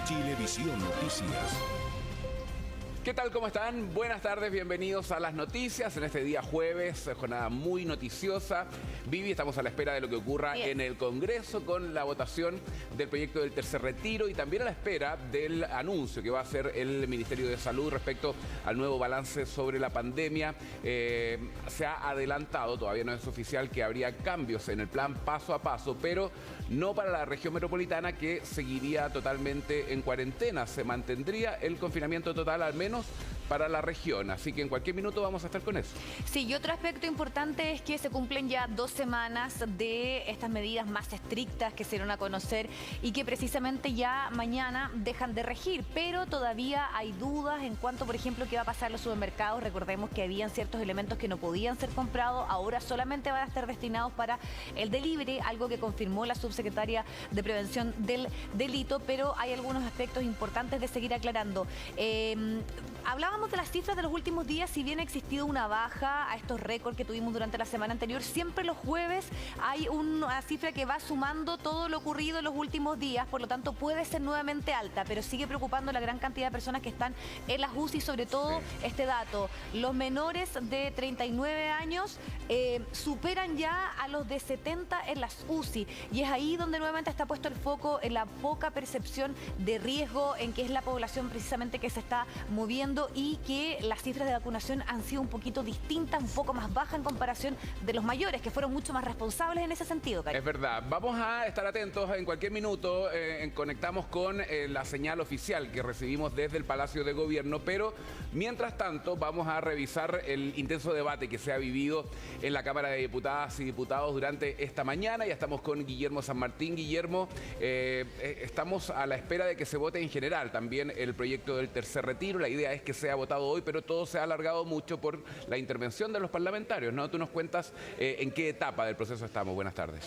Chilevisión Noticias. ¿Qué tal? ¿Cómo están? Buenas tardes, bienvenidos a las noticias en este día jueves, jornada muy noticiosa. Vivi, estamos a la espera de lo que ocurra en el Congreso con la votación del proyecto del tercer retiro y también a la espera del anuncio que va a hacer el Ministerio de Salud respecto al nuevo balance sobre la pandemia. Se ha adelantado, todavía no es oficial, que habría cambios en el plan paso a paso, pero no para la región metropolitana, que seguiría totalmente en cuarentena. Se mantendría el confinamiento total, al menos para la región, así que en cualquier minuto vamos a estar con eso. Sí, y otro aspecto importante es que se cumplen ya 2 semanas de estas medidas más estrictas que se dieron a conocer y que precisamente ya mañana dejan de regir, pero todavía hay dudas en cuanto, por ejemplo, qué va a pasar en los supermercados. Recordemos que habían ciertos elementos que no podían ser comprados, ahora solamente van a estar destinados para el delivery, algo que confirmó la subsecretaria de Prevención del Delito, pero hay algunos aspectos importantes de seguir aclarando. Hablábamos de las cifras de los últimos días. Si bien ha existido una baja a estos récords que tuvimos durante la semana anterior, siempre los jueves hay una cifra que va sumando todo lo ocurrido en los últimos días, por lo tanto puede ser nuevamente alta, pero sigue preocupando la gran cantidad de personas que están en las UCI, sobre todo este dato: los menores de 39 años superan ya a los de 70 en las UCI, y es ahí donde nuevamente está puesto el foco en la poca percepción de riesgo, en que es la población precisamente que se está moviendo, y que las cifras de vacunación han sido un poquito distintas, un poco más bajas en comparación de los mayores, que fueron mucho más responsables en ese sentido, Cari. Es verdad. Vamos a estar atentos en cualquier minuto. Conectamos con la señal oficial que recibimos desde el Palacio de Gobierno, pero mientras tanto vamos a revisar el intenso debate que se ha vivido en la Cámara de Diputadas y Diputados durante esta mañana. Ya estamos con Guillermo San Martín. Guillermo, estamos a la espera de que se vote en general también el proyecto del tercer retiro. La idea es que sea votado hoy, pero todo se ha alargado mucho por la intervención de los parlamentarios, ¿no? Tú nos cuentas en qué etapa del proceso estamos. Buenas tardes.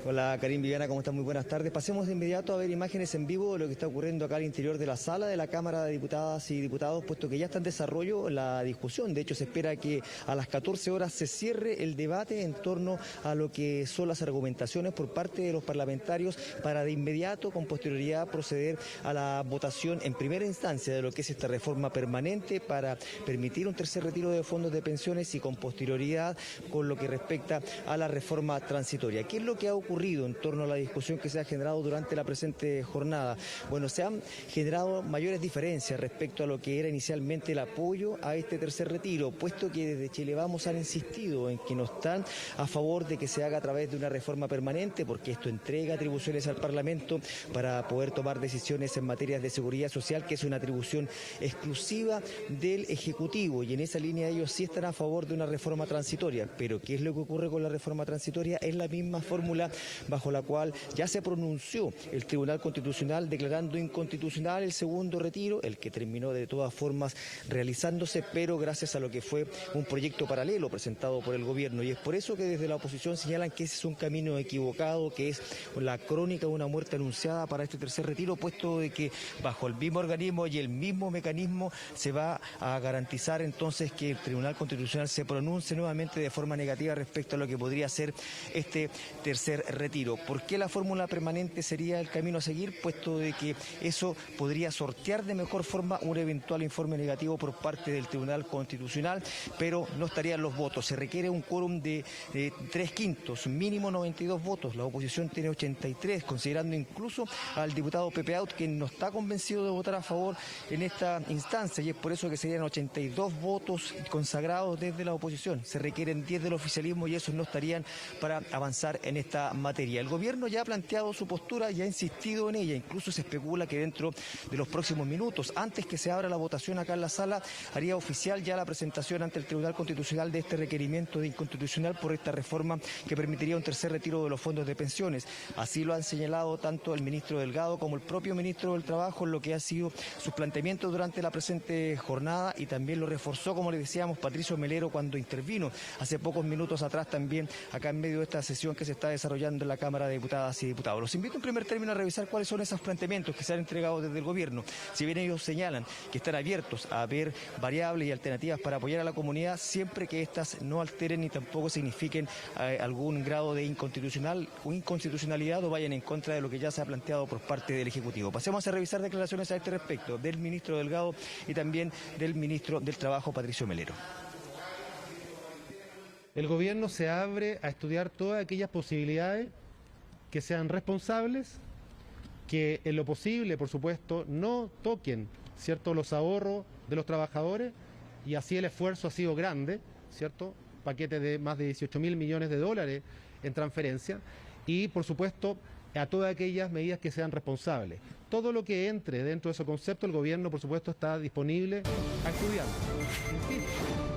Hola Karim, Viviana, ¿cómo están? Muy buenas tardes. Pasemos de inmediato a ver imágenes en vivo de lo que está ocurriendo acá al interior de la sala de la Cámara de Diputadas y Diputados, puesto que ya está en desarrollo la discusión. De hecho, se espera que a las 14 horas se cierre el debate en torno a lo que son las argumentaciones por parte de los parlamentarios, para de inmediato, con posterioridad, proceder a la votación en primera instancia de lo que es esta reforma permanente para permitir un tercer retiro de fondos de pensiones, y con posterioridad con lo que respecta a la reforma transitoria. ¿Qué es lo que ha ocurrido en torno a la discusión que se ha generado durante la presente jornada? Bueno, se han generado mayores diferencias respecto a lo que era inicialmente el apoyo a este tercer retiro, puesto que desde Chile Vamos han insistido en que no están a favor de que se haga a través de una reforma permanente, porque esto entrega atribuciones al Parlamento para poder tomar decisiones en materias de seguridad social, que es una atribución exclusiva del Ejecutivo, y en esa línea ellos sí están a favor de una reforma transitoria. Pero ¿qué es lo que ocurre con la reforma transitoria? Es la misma fórmula bajo la cual ya se pronunció el Tribunal Constitucional declarando inconstitucional el segundo retiro, el que terminó de todas formas realizándose, pero gracias a lo que fue un proyecto paralelo presentado por el gobierno. Y es por eso que desde la oposición señalan que ese es un camino equivocado, que es la crónica de una muerte anunciada para este tercer retiro, puesto de que bajo el mismo organismo y el mismo mecanismo se va a garantizar entonces que el Tribunal Constitucional se pronuncie nuevamente de forma negativa respecto a lo que podría ser este tercer retiro. ¿Por qué la fórmula permanente sería el camino a seguir? Puesto de que eso podría sortear de mejor forma un eventual informe negativo por parte del Tribunal Constitucional, pero no estarían los votos. Se requiere un quórum de 3/5, mínimo 92 votos. La oposición tiene 83, considerando incluso al diputado Pepe Out, que no está convencido de votar a favor en esta instancia, y es por eso que serían 82 votos consagrados desde la oposición. Se requieren 10 del oficialismo, y esos no estarían para avanzar en esta materia. El gobierno ya ha planteado su postura y ha insistido en ella. Incluso se especula que dentro de los próximos minutos, antes que se abra la votación acá en la sala, haría oficial ya la presentación ante el Tribunal Constitucional de este requerimiento de inconstitucional por esta reforma que permitiría un tercer retiro de los fondos de pensiones. Así lo han señalado tanto el ministro Delgado como el propio ministro del Trabajo en lo que ha sido sus planteamientos durante la presente jornada, y también lo reforzó, como le decíamos, Patricio Melero cuando intervino hace pocos minutos atrás también acá en medio de esta sesión que se está desarrollando desarrollando en la Cámara de Diputadas y Diputados. Los invito en primer término a revisar cuáles son esos planteamientos que se han entregado desde el gobierno. Si bien ellos señalan que están abiertos a ver variables y alternativas para apoyar a la comunidad, siempre que éstas no alteren ni tampoco signifiquen algún grado de inconstitucionalidad o vayan en contra de lo que ya se ha planteado por parte del Ejecutivo. Pasemos a revisar declaraciones a este respecto del ministro Delgado y también del ministro del Trabajo, Patricio Melero. El gobierno se abre a estudiar todas aquellas posibilidades que sean responsables, que en lo posible, por supuesto, no toquen, ¿cierto?, los ahorros de los trabajadores, y así el esfuerzo ha sido grande, ¿cierto?, paquete de más de 18.000 millones de dólares en transferencia, y por supuesto a todas aquellas medidas que sean responsables. Todo lo que entre dentro de ese concepto, el gobierno por supuesto está disponible a estudiarlo.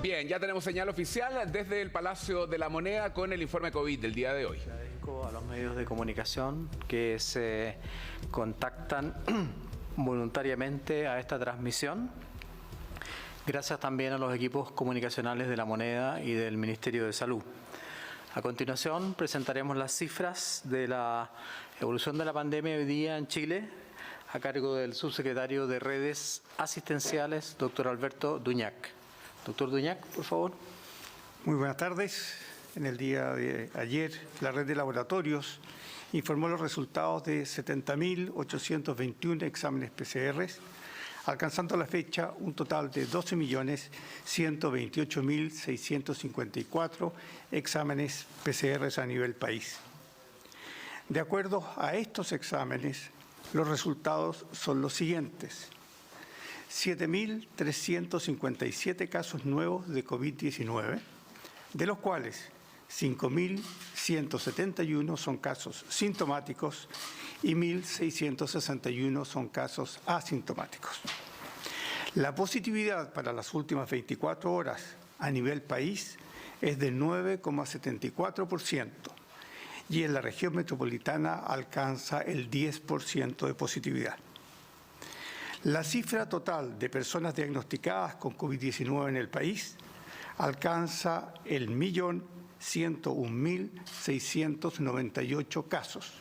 Bien, ya tenemos señal oficial desde el Palacio de la Moneda con el informe COVID del día de hoy. Agradezco a los medios de comunicación que se contactan voluntariamente a esta transmisión. Gracias también a los equipos comunicacionales de La Moneda y del Ministerio de Salud. A continuación presentaremos las cifras de la evolución de la pandemia hoy día en Chile a cargo del subsecretario de Redes Asistenciales, doctor Alberto Duñac. Doctor Duñac, por favor. Muy buenas tardes. En el día de ayer, la red de laboratorios informó los resultados de 70.821 exámenes PCR, alcanzando a la fecha un total de 12.128.654 exámenes PCR a nivel país. De acuerdo a estos exámenes, los resultados son los siguientes: 7.357 casos nuevos de COVID-19, de los cuales 5.171 son casos sintomáticos y 1.661 son casos asintomáticos. La positividad para las últimas 24 horas a nivel país es de 9,74% y en la región metropolitana alcanza el 10% de positividad. La cifra total de personas diagnosticadas con COVID-19 en el país alcanza el 1.101.698 casos,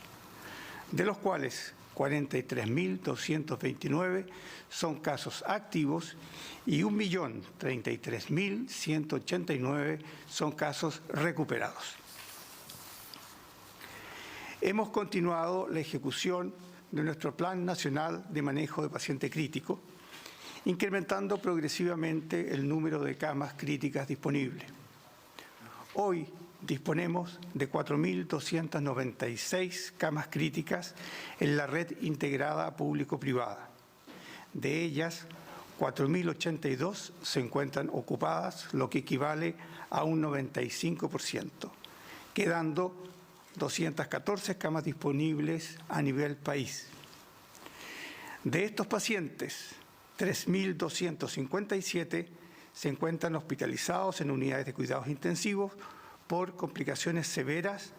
de los cuales 43.229 son casos activos y 1.033.189 son casos recuperados. Hemos continuado la ejecución de nuestro Plan Nacional de Manejo de Paciente Crítico, incrementando progresivamente el número de camas críticas disponibles. Hoy disponemos de 4.296 camas críticas en la red integrada público-privada. De ellas, 4.082 se encuentran ocupadas, lo que equivale a un 95%, quedando 214 camas disponibles a nivel país. De estos pacientes, 3.257 se encuentran hospitalizados en unidades de cuidados intensivos por complicaciones severas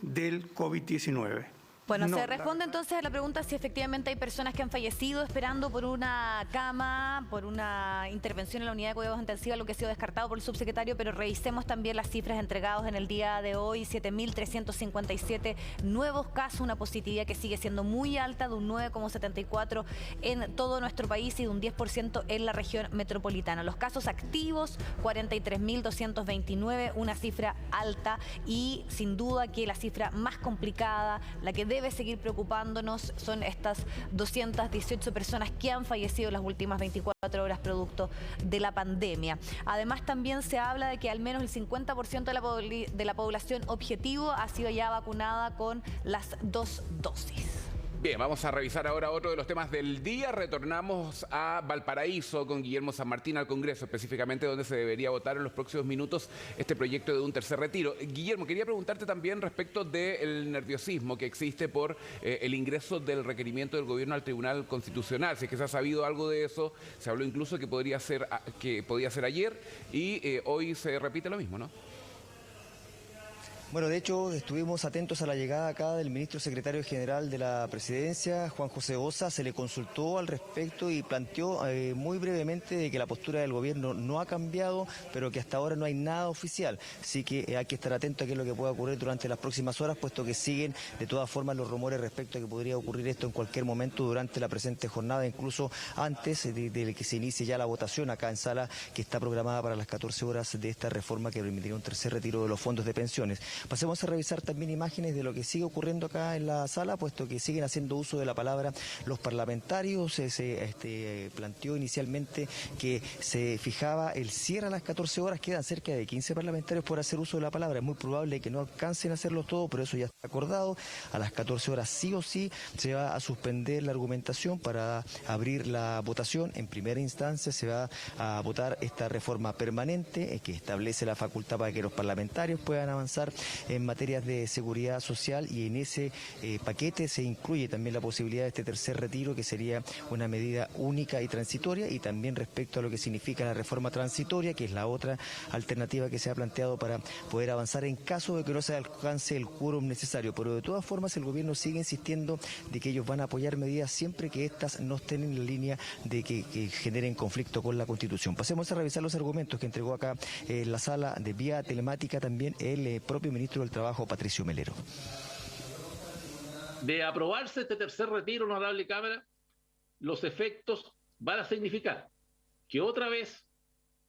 del COVID-19. Bueno, se responde entonces a la pregunta si efectivamente hay personas que han fallecido esperando por una cama, por una intervención en la unidad de cuidados intensivos, lo que ha sido descartado por el subsecretario, pero revisemos también las cifras entregadas en el día de hoy: 7.357 nuevos casos, una positividad que sigue siendo muy alta, de un 9,74 en todo nuestro país y de un 10% en la región metropolitana. Los casos activos, 43.229, una cifra alta y sin duda que la cifra más complicada, la que debe seguir preocupándonos, son estas 218 personas que han fallecido en las últimas 24 horas producto de la pandemia. Además, también se habla de que al menos el 50% de la población objetivo ha sido ya vacunada con las 2 dosis. Bien, vamos a revisar ahora otro de los temas del día. Retornamos a Valparaíso con Guillermo San Martín, al Congreso, específicamente donde se debería votar en los próximos minutos este proyecto de un tercer retiro. Guillermo, quería preguntarte también respecto del nerviosismo que existe por el ingreso del requerimiento del gobierno al Tribunal Constitucional. Si es que se ha sabido algo de eso, se habló incluso que podía ser ayer y hoy se repite lo mismo, ¿no? Bueno, de hecho, estuvimos atentos a la llegada acá del ministro secretario general de la Presidencia, Juan José Ossa. Se le consultó al respecto y planteó muy brevemente de que la postura del gobierno no ha cambiado, pero que hasta ahora no hay nada oficial. Así que hay que estar atentos a qué es lo que pueda ocurrir durante las próximas horas, puesto que siguen de todas formas los rumores respecto a que podría ocurrir esto en cualquier momento durante la presente jornada, incluso antes de que se inicie ya la votación acá en sala, que está programada para las 14 horas de esta reforma que permitiría un tercer retiro de los fondos de pensiones. Pasemos a revisar también imágenes de lo que sigue ocurriendo acá en la sala, puesto que siguen haciendo uso de la palabra los parlamentarios. Se planteó inicialmente que se fijaba el cierre a las 14 horas, quedan cerca de 15 parlamentarios por hacer uso de la palabra. Es muy probable que no alcancen a hacerlo todo, pero eso ya está acordado. A las 14 horas sí o sí se va a suspender la argumentación para abrir la votación. En primera instancia se va a votar esta reforma permanente que establece la facultad para que los parlamentarios puedan avanzar en materias de seguridad social, y en ese paquete se incluye también la posibilidad de este tercer retiro, que sería una medida única y transitoria, y también respecto a lo que significa la reforma transitoria, que es la otra alternativa que se ha planteado para poder avanzar en caso de que no se alcance el quórum necesario. Pero de todas formas el gobierno sigue insistiendo de que ellos van a apoyar medidas siempre que éstas no estén en la línea de que generen conflicto con la Constitución. Pasemos a revisar los argumentos que entregó acá en la sala de vía telemática también el propio ministro del Trabajo, Patricio Melero. De aprobarse este tercer retiro, honorable Cámara, los efectos van a significar que otra vez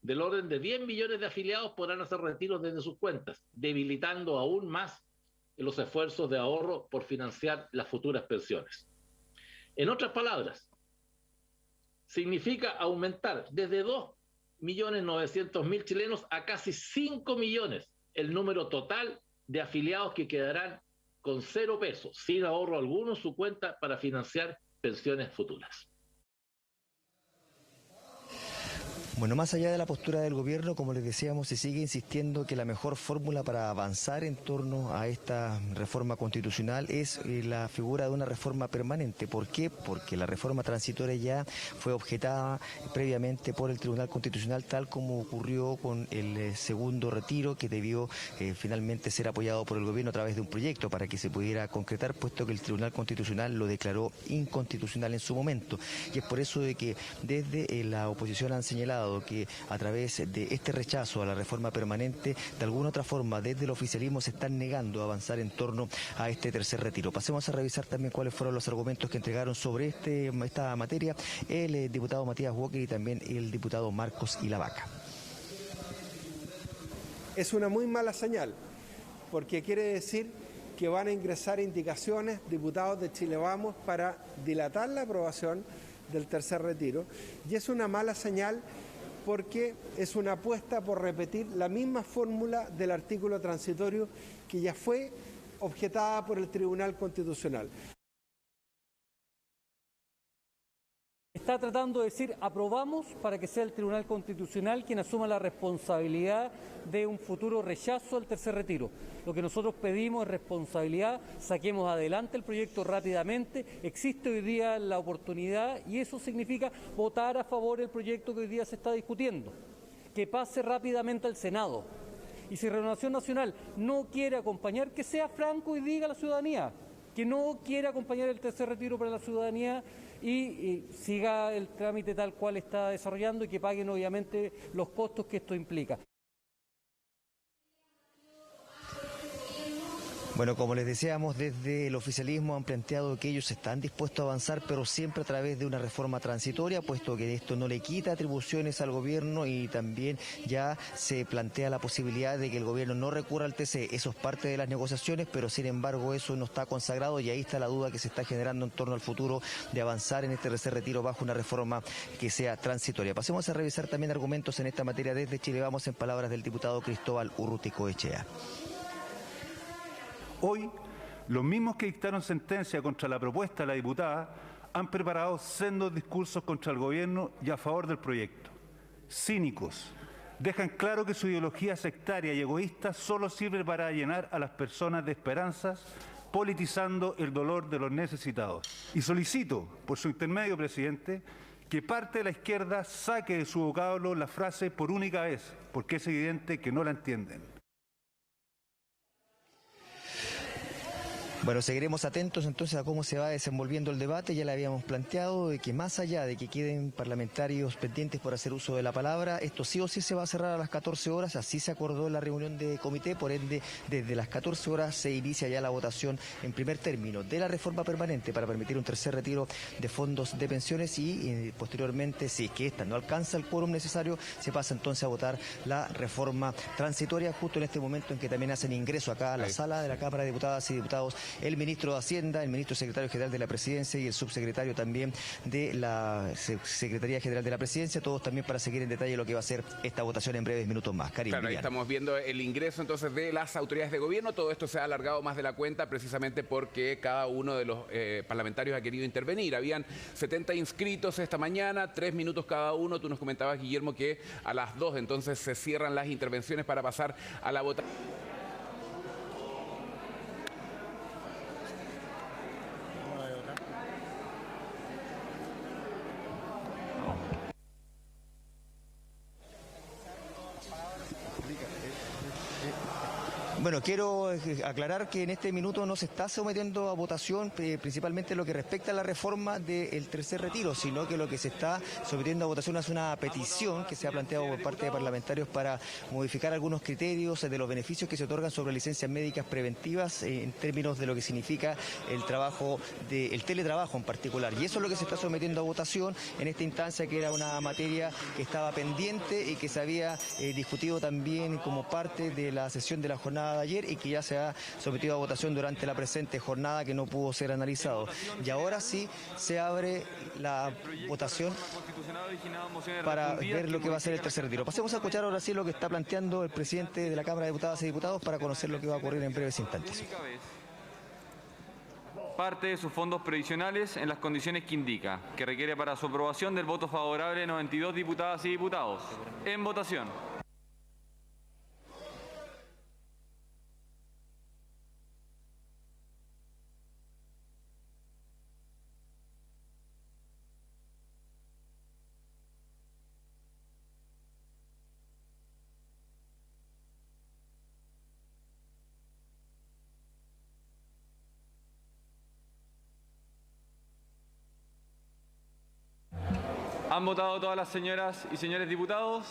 del orden de 10 millones de afiliados podrán hacer retiros desde sus cuentas, debilitando aún más los esfuerzos de ahorro por financiar las futuras pensiones. En otras palabras, significa aumentar desde 2.900.000 chilenos a casi 5 millones el número total de afiliados que quedarán con 0 pesos, sin ahorro alguno en su cuenta para financiar pensiones futuras. Bueno, más allá de la postura del gobierno, como les decíamos, se sigue insistiendo que la mejor fórmula para avanzar en torno a esta reforma constitucional es la figura de una reforma permanente. ¿Por qué? Porque la reforma transitoria ya fue objetada previamente por el Tribunal Constitucional, tal como ocurrió con el segundo retiro, que debió finalmente ser apoyado por el gobierno a través de un proyecto para que se pudiera concretar, puesto que el Tribunal Constitucional lo declaró inconstitucional en su momento. Y es por eso de que desde la oposición han señalado que a través de este rechazo a la reforma permanente, de alguna otra forma desde el oficialismo se están negando a avanzar en torno a este tercer retiro. Pasemos a revisar también cuáles fueron los argumentos que entregaron sobre esta materia el diputado Matías Walker y también el diputado Marcos Ilavaca. Es una muy mala señal, porque quiere decir que van a ingresar indicaciones diputados de Chile Vamos para dilatar la aprobación del tercer retiro, y es una mala señal porque es una apuesta por repetir la misma fórmula del artículo transitorio que ya fue objetada por el Tribunal Constitucional. Está tratando de decir, aprobamos para que sea el Tribunal Constitucional quien asuma la responsabilidad de un futuro rechazo al tercer retiro. Lo que nosotros pedimos es responsabilidad, saquemos adelante el proyecto rápidamente, existe hoy día la oportunidad y eso significa votar a favor del proyecto que hoy día se está discutiendo, que pase rápidamente al Senado. Y si Renovación Nacional no quiere acompañar, que sea franco y diga a la ciudadanía que no quiere acompañar el tercer retiro para la ciudadanía y siga el trámite tal cual está desarrollando y que paguen obviamente los costos que esto implica. Bueno, como les decíamos, desde el oficialismo han planteado que ellos están dispuestos a avanzar, pero siempre a través de una reforma transitoria, puesto que esto no le quita atribuciones al gobierno y también ya se plantea la posibilidad de que el gobierno no recurra al TC. Eso es parte de las negociaciones, pero sin embargo eso no está consagrado y ahí está la duda que se está generando en torno al futuro de avanzar en este tercer retiro bajo una reforma que sea transitoria. Pasemos a revisar también argumentos en esta materia desde Chile Vamos, en palabras del diputado Cristóbal Urruticoechea. Hoy, los mismos que dictaron sentencia contra la propuesta de la diputada han preparado sendos discursos contra el gobierno y a favor del proyecto. Cínicos. Dejan claro que su ideología sectaria y egoísta solo sirve para llenar a las personas de esperanzas, politizando el dolor de los necesitados. Y solicito, por su intermedio, presidente, que parte de la izquierda saque de su vocablo la frase por única vez, porque es evidente que no la entienden. Bueno, seguiremos atentos entonces a cómo se va desenvolviendo el debate. Ya le habíamos planteado de que más allá de que queden parlamentarios pendientes por hacer uso de la palabra, esto sí o sí se va a cerrar a las 14 horas, así se acordó en la reunión de comité, por ende desde las 14 horas se inicia ya la votación en primer término de la reforma permanente para permitir un tercer retiro de fondos de pensiones y posteriormente, si es que esta no alcanza el quórum necesario, se pasa entonces a votar la reforma transitoria, justo en este momento en que también hacen ingreso acá a la sala de la Cámara de Diputadas y Diputados el ministro de Hacienda, el ministro secretario general de la Presidencia y el subsecretario también de la Secretaría General de la Presidencia, todos también para seguir en detalle lo que va a ser esta votación en breves minutos más. Karim, claro, ahí estamos viendo el ingreso entonces de las autoridades de gobierno. Todo esto se ha alargado más de la cuenta precisamente porque cada uno de los parlamentarios ha querido intervenir. Habían 70 inscritos esta mañana, 3 minutos cada uno. Tú nos comentabas, Guillermo, que a las 2 entonces se cierran las intervenciones para pasar a la votación. Bueno, quiero aclarar que en este minuto no se está sometiendo a votación principalmente lo que respecta a la reforma del tercer retiro, sino que lo que se está sometiendo a votación es una petición que se ha planteado por parte de parlamentarios para modificar algunos criterios de los beneficios que se otorgan sobre licencias médicas preventivas en términos de lo que significa el trabajo, el teletrabajo en particular. Y eso es lo que se está sometiendo a votación en esta instancia, que era una materia que estaba pendiente y que se había discutido también como parte de la sesión de la jornada de ayer y que ya se ha sometido a votación durante la presente jornada, que no pudo ser analizado. Y ahora sí se abre la votación para ver lo que va a ser el tercer retiro. Pasemos a escuchar ahora sí lo que está planteando el presidente de la Cámara de Diputadas y Diputados para conocer lo que va a ocurrir en breves instantes. Parte de sus fondos previsionales en las condiciones que indica, que requiere para su aprobación del voto favorable de 92 diputadas y diputados. En votación. ¿Han votado todas las señoras y señores diputados?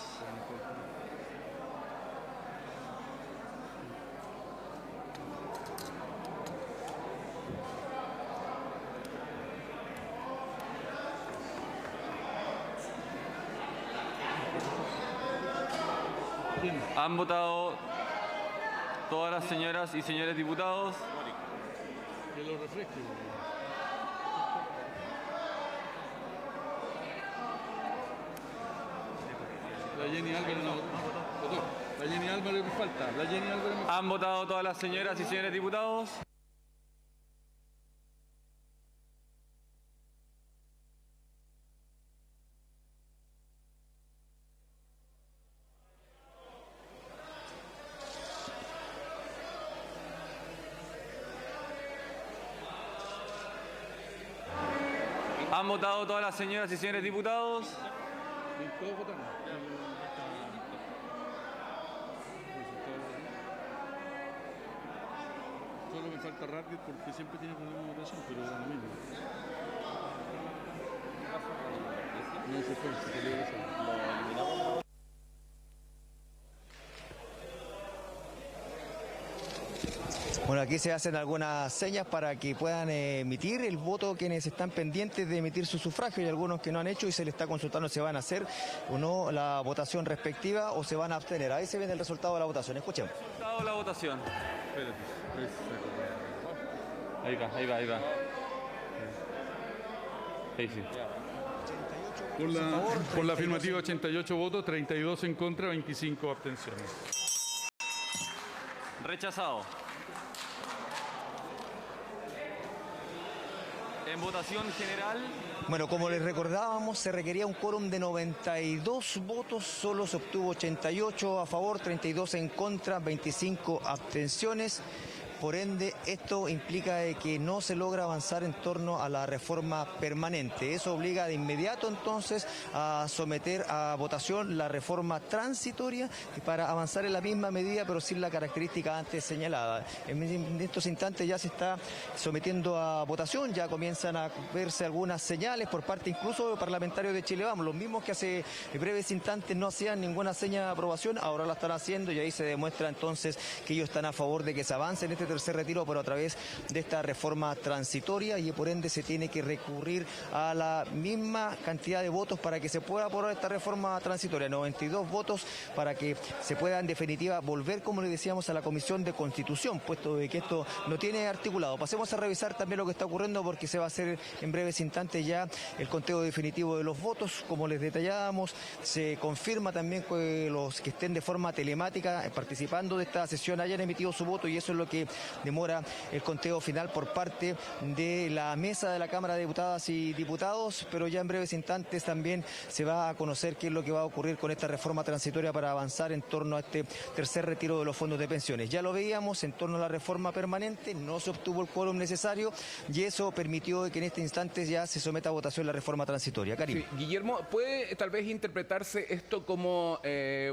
¿Han votado todas las señoras y señores diputados? Que lo refresque. La Jenny Álvarez no votó. La Jenny Álvarez me falta. La Jenny Álvarez me falta. ¿Han votado todas las señoras y señores diputados? ¿Han votado todas las señoras y señores diputados? Todos votaron. Solo me falta Radgett porque siempre tiene problemas de votación, pero da lo mismo. No se fue, se peleó eso. Lo eliminamos. Bueno, aquí se hacen algunas señas para que puedan emitir el voto quienes están pendientes de emitir su sufragio y algunos que no han hecho, y se les está consultando si van a hacer o no la votación respectiva o se van a abstener. Ahí se viene el resultado de la votación. Escuchemos. Resultado de la votación. Espérate. Ahí va. Ahí sí. Por la afirmativa 88 votos, 32 en contra, 25 abstenciones. Rechazado. En votación general. Bueno, como les recordábamos, se requería un quórum de 92 votos, solo se obtuvo 88 a favor, 32 en contra, 25 abstenciones. por ende esto implica que no se logra avanzar en torno a la reforma permanente. Eso obliga de inmediato entonces a someter a votación la reforma transitoria para avanzar en la misma medida pero sin la característica antes señalada. En estos instantes ya se está sometiendo a votación, ya comienzan a verse algunas señales por parte incluso de parlamentarios de Chile Vamos, los mismos que hace breves instantes no hacían ninguna seña de aprobación, ahora la están haciendo y ahí se demuestra entonces que ellos están a favor de que se avance en este tercer retiro, pero a través de esta reforma transitoria, y por ende se tiene que recurrir a la misma cantidad de votos para que se pueda aprobar esta reforma transitoria, 92 votos para que se pueda en definitiva volver, como le decíamos, a la Comisión de Constitución, puesto de que esto no tiene articulado. Pasemos a revisar también lo que está ocurriendo porque se va a hacer en breves instantes ya el conteo definitivo de los votos. Como les detallábamos, se confirma también que los que estén de forma telemática participando de esta sesión hayan emitido su voto, y eso es lo que demora el conteo final por parte de la mesa de la Cámara de Diputadas y Diputados, pero ya en breves instantes también se va a conocer qué es lo que va a ocurrir con esta reforma transitoria para avanzar en torno a este tercer retiro de los fondos de pensiones. Ya lo veíamos, en torno a la reforma permanente no se obtuvo el quórum necesario y eso permitió que en este instante ya se someta a votación la reforma transitoria. Karim. Sí, Guillermo, ¿puede tal vez interpretarse esto como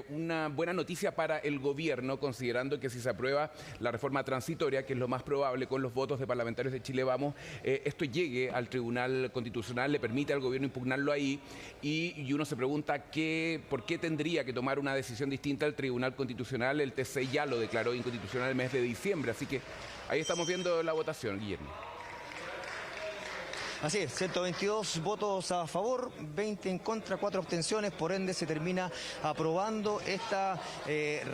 una buena noticia para el gobierno, considerando que si se aprueba la reforma transitoria, que es lo más probable con los votos de parlamentarios de Chile Vamos, esto llegue al Tribunal Constitucional, le permite al gobierno impugnarlo ahí, y uno se pregunta por qué tendría que tomar una decisión distinta el Tribunal Constitucional? El TC ya lo declaró inconstitucional el mes de diciembre, así que ahí estamos viendo la votación, Guillermo. Así es, 122 votos a favor, 20 en contra, 4 abstenciones, por ende se termina aprobando esta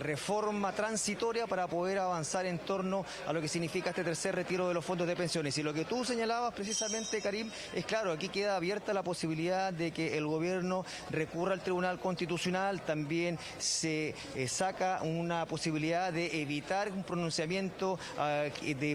reforma transitoria para poder avanzar en torno a lo que significa este tercer retiro de los fondos de pensiones. Y lo que tú señalabas precisamente, Karim, es claro, aquí queda abierta la posibilidad de que el gobierno recurra al Tribunal Constitucional, también se saca una posibilidad de evitar un pronunciamiento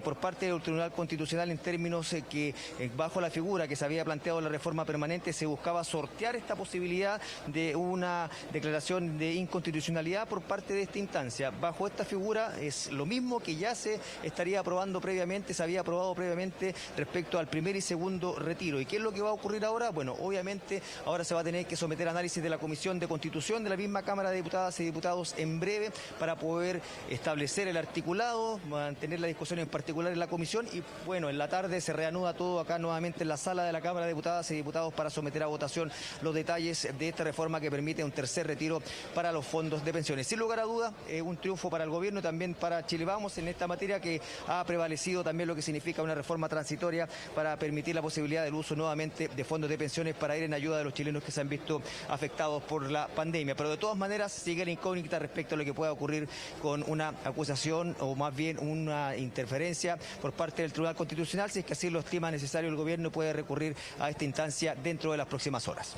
por parte del Tribunal Constitucional en términos que bajo la figura que se había planteado la reforma permanente se buscaba sortear esta posibilidad de una declaración de inconstitucionalidad por parte de esta instancia. Bajo esta figura es lo mismo que ya se estaría aprobando previamente, se había aprobado previamente respecto al primer y segundo retiro. ¿Y qué es lo que va a ocurrir ahora? Bueno, obviamente ahora se va a tener que someter a análisis de la Comisión de Constitución de la misma Cámara de Diputadas y Diputados en breve para poder establecer el articulado, mantener la discusión en particular en la comisión, y bueno, en la tarde se reanuda todo acá nuevamente en la sala de la Cámara de Diputadas y Diputados para someter a votación los detalles de esta reforma que permite un tercer retiro para los fondos de pensiones. Sin lugar a duda, un triunfo para el gobierno y también para Chile Vamos en esta materia, que ha prevalecido también lo que significa una reforma transitoria para permitir la posibilidad del uso nuevamente de fondos de pensiones para ir en ayuda de los chilenos que se han visto afectados por la pandemia. Pero de todas maneras sigue la incógnita respecto a lo que pueda ocurrir con una acusación o más bien una interferencia por parte del Tribunal Constitucional. Si es que así lo estima necesario el gobierno, puede recurrir a esta instancia dentro de las próximas horas.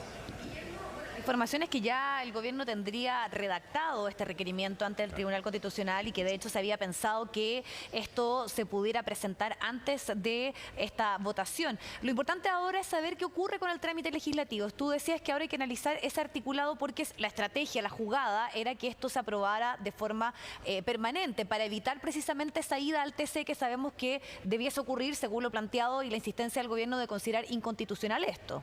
Información es que ya el gobierno tendría redactado este requerimiento ante el Tribunal Constitucional y que de hecho se había pensado que esto se pudiera presentar antes de esta votación. Lo importante ahora es saber qué ocurre con el trámite legislativo. Tú decías que ahora hay que analizar ese articulado porque la estrategia, la jugada, era que esto se aprobara de forma permanente para evitar precisamente esa ida al TC que sabemos que debiese ocurrir según lo planteado y la insistencia del gobierno de considerar inconstitucional esto.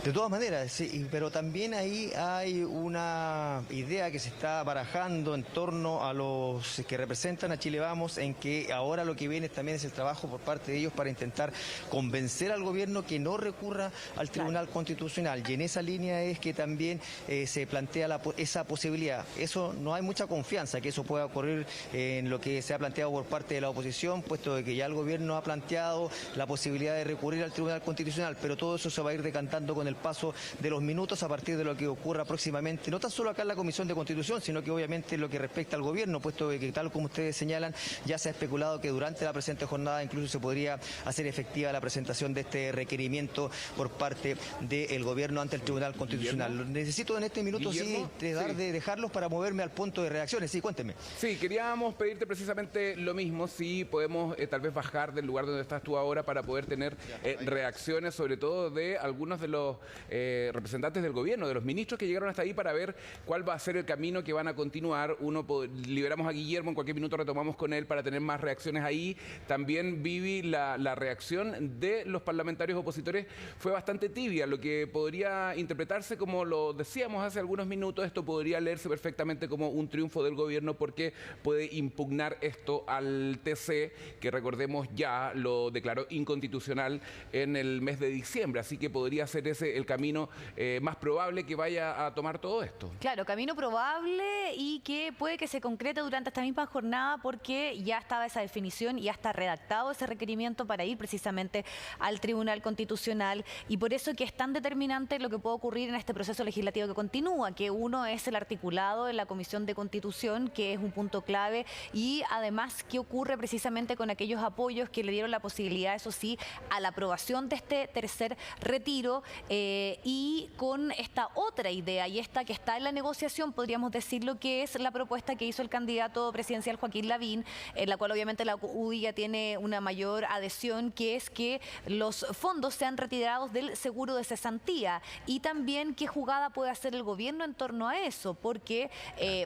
De todas maneras, sí, pero también ahí hay una idea que se está barajando en torno a los que representan a Chile Vamos, en que ahora lo que viene también es el trabajo por parte de ellos para intentar convencer al gobierno que no recurra al Tribunal Constitucional. Y en esa línea es que también se plantea esa posibilidad. Eso no hay mucha confianza que eso pueda ocurrir en lo que se ha planteado por parte de la oposición, puesto de que ya el gobierno ha planteado la posibilidad de recurrir al Tribunal Constitucional, pero todo eso se va a ir decantando con el paso de los minutos a partir de lo que ocurra próximamente, no tan solo acá en la Comisión de Constitución, sino que obviamente en lo que respecta al gobierno, puesto que tal como ustedes señalan, ya se ha especulado que durante la presente jornada incluso se podría hacer efectiva la presentación de este requerimiento por parte del gobierno ante el Tribunal Constitucional. Guillermo. Necesito en este minuto de dejarlos para moverme al punto de reacciones. Sí, cuénteme. Sí, queríamos pedirte precisamente lo mismo, si podemos tal vez bajar del lugar donde estás tú ahora para poder tener reacciones, sobre todo de algunos de los los representantes del gobierno, de los ministros que llegaron hasta ahí para ver cuál va a ser el camino que van a continuar. Liberamos a Guillermo, en cualquier minuto retomamos con él para tener más reacciones ahí. También, Vivi, la reacción de los parlamentarios opositores fue bastante tibia, lo que podría interpretarse como lo decíamos hace algunos minutos, esto podría leerse perfectamente como un triunfo del gobierno porque puede impugnar esto al TC, que recordemos ya lo declaró inconstitucional en el mes de diciembre, así que podría ser ese el camino más probable que vaya a tomar todo esto. Claro, camino probable y que puede que se concrete durante esta misma jornada porque ya estaba esa definición y ya está redactado ese requerimiento para ir precisamente al Tribunal Constitucional, y por eso que es tan determinante lo que puede ocurrir en este proceso legislativo que continúa, que uno es el articulado en la Comisión de Constitución, que es un punto clave, y además qué ocurre precisamente con aquellos apoyos que le dieron la posibilidad, eso sí, a la aprobación de este tercer retiro, y con esta otra idea, y esta que está en la negociación, podríamos decirlo, que es la propuesta que hizo el candidato presidencial Joaquín Lavín, en la cual obviamente la UDI ya tiene una mayor adhesión, que es que los fondos sean retirados del seguro de cesantía, y también qué jugada puede hacer el gobierno en torno a eso, porque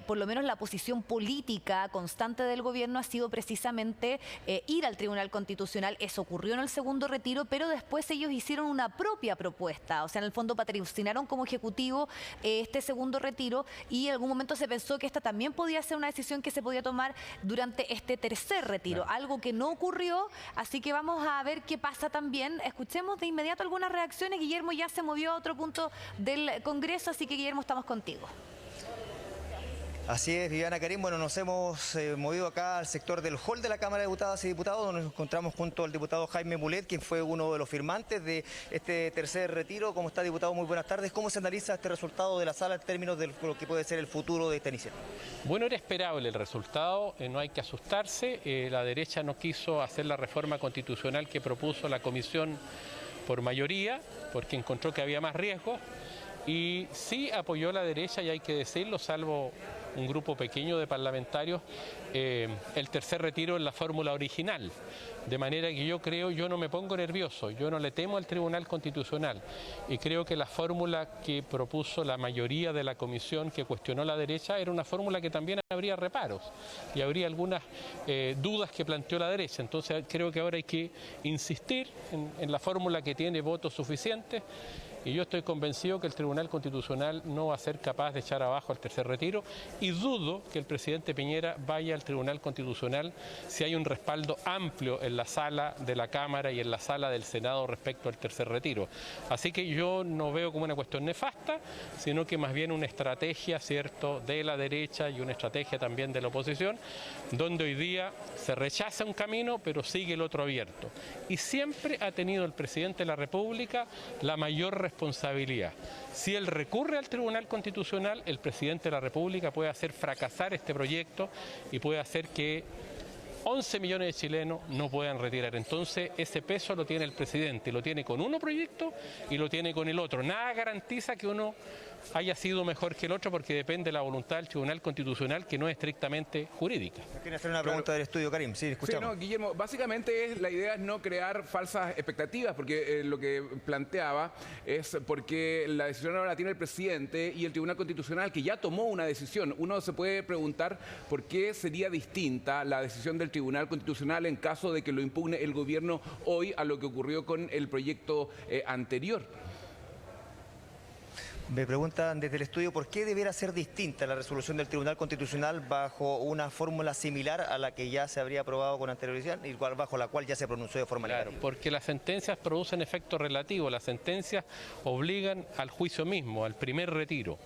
por lo menos la posición política constante del gobierno ha sido precisamente ir al Tribunal Constitucional. Eso ocurrió en el segundo retiro, pero después ellos hicieron una propia propuesta, o sea, en el fondo patrocinaron como ejecutivo este segundo retiro, y en algún momento se pensó que esta también podía ser una decisión que se podía tomar durante este tercer retiro, algo que no ocurrió, así que vamos a ver qué pasa también. Escuchemos de inmediato algunas reacciones. Guillermo ya se movió a otro punto del Congreso, así que Guillermo, estamos contigo. Así es, Viviana, Karim. Bueno, nos hemos movido acá al sector del hall de la Cámara de Diputadas y Diputados, donde nos encontramos junto al diputado Jaime Mulet, quien fue uno de los firmantes de este tercer retiro. ¿Cómo está, diputado? Muy buenas tardes. ¿Cómo se analiza este resultado de la sala en términos de lo que puede ser el futuro de esta iniciativa? Bueno, era esperable el resultado, no hay que asustarse. La derecha no quiso hacer la reforma constitucional que propuso la comisión por mayoría, porque encontró que había más riesgos. Y sí apoyó la derecha, y hay que decirlo, salvo un grupo pequeño de parlamentarios, el tercer retiro en la fórmula original. De manera que yo no me pongo nervioso, yo no le temo al Tribunal Constitucional, y creo que la fórmula que propuso la mayoría de la comisión que cuestionó la derecha era una fórmula que también habría reparos y habría algunas dudas que planteó la derecha. Entonces creo que ahora hay que insistir en la fórmula que tiene votos suficientes. Y yo estoy convencido que el Tribunal Constitucional no va a ser capaz de echar abajo el tercer retiro, y dudo que el presidente Piñera vaya al Tribunal Constitucional si hay un respaldo amplio en la sala de la Cámara y en la sala del Senado respecto al tercer retiro. Así que yo no veo como una cuestión nefasta, sino que más bien una estrategia, ¿cierto?, de la derecha y una estrategia también de la oposición, donde hoy día se rechaza un camino pero sigue el otro abierto. Y siempre ha tenido el presidente de la República la mayor responsabilidad. Si él recurre al Tribunal Constitucional, el presidente de la República puede hacer fracasar este proyecto y puede hacer que 11 millones de chilenos no puedan retirar. Entonces ese peso lo tiene el presidente, lo tiene con uno proyecto y lo tiene con el otro. Nada garantiza que uno haya sido mejor que el otro, porque depende de la voluntad del Tribunal Constitucional, que no es estrictamente jurídica. ¿Quiere hacer una pregunta del estudio, Karim? Sí, escuchamos. Sí, no, Guillermo, básicamente la idea es no crear falsas expectativas, porque lo que planteaba es porque la decisión ahora la tiene el presidente y el Tribunal Constitucional, que ya tomó una decisión. Uno se puede preguntar por qué sería distinta la decisión del Tribunal Constitucional en caso de que lo impugne el gobierno hoy a lo que ocurrió con el proyecto anterior. Me preguntan desde el estudio por qué debiera ser distinta la resolución del Tribunal Constitucional bajo una fórmula similar a la que ya se habría aprobado con anterioridad y bajo la cual ya se pronunció de forma negativa. Claro, porque las sentencias producen efecto relativo, las sentencias obligan al juicio mismo, al primer retiro,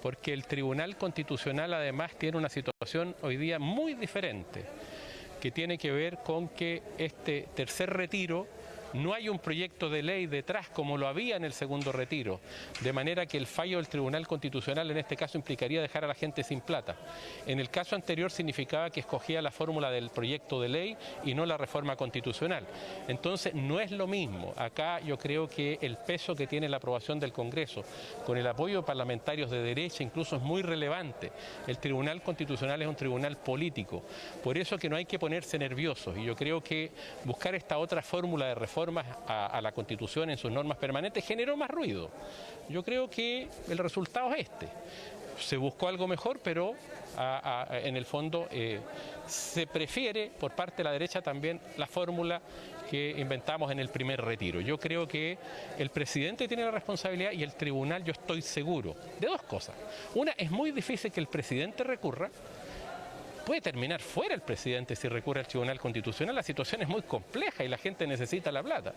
porque el Tribunal Constitucional además tiene una situación hoy día muy diferente, que tiene que ver con que este tercer retiro no hay un proyecto de ley detrás como lo había en el segundo retiro, de manera que el fallo del Tribunal Constitucional en este caso implicaría dejar a la gente sin plata. En el caso anterior significaba que escogía la fórmula del proyecto de ley y no la reforma constitucional. Entonces no es lo mismo. Acá yo creo que el peso que tiene la aprobación del Congreso, con el apoyo de parlamentarios de derecha incluso, es muy relevante. El Tribunal Constitucional es un tribunal político, por eso que no hay que ponerse nerviosos, y yo creo que buscar esta otra fórmula de reforma reformas a la Constitución en sus normas permanentes generó más ruido. Yo creo que el resultado es este. Se buscó algo mejor, pero en el fondo se prefiere por parte de la derecha también la fórmula que inventamos en el primer retiro. Yo creo que el presidente tiene la responsabilidad y el tribunal, yo estoy seguro de dos cosas. Una, es muy difícil que el presidente recurra. Puede terminar fuera el presidente si recurre al Tribunal Constitucional. La situación es muy compleja y la gente necesita la plata.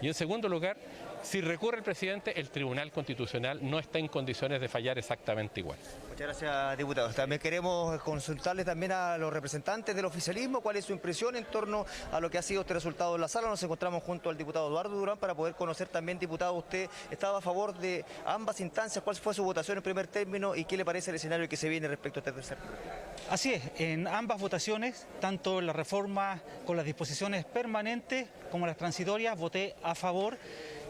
Y en segundo lugar, si recurre el presidente, el Tribunal Constitucional no está en condiciones de fallar exactamente igual. Muchas gracias, diputados. También queremos consultarle también a los representantes del oficialismo cuál es su impresión en torno a lo que ha sido este resultado en la sala. Nos encontramos junto al diputado Eduardo Durán para poder conocer también, diputado, usted estaba a favor de ambas instancias. ¿Cuál fue su votación en primer término y qué le parece el escenario que se viene respecto a este tercer retiro? Así es, en ambas votaciones, tanto la reforma con las disposiciones permanentes como las transitorias, voté a favor,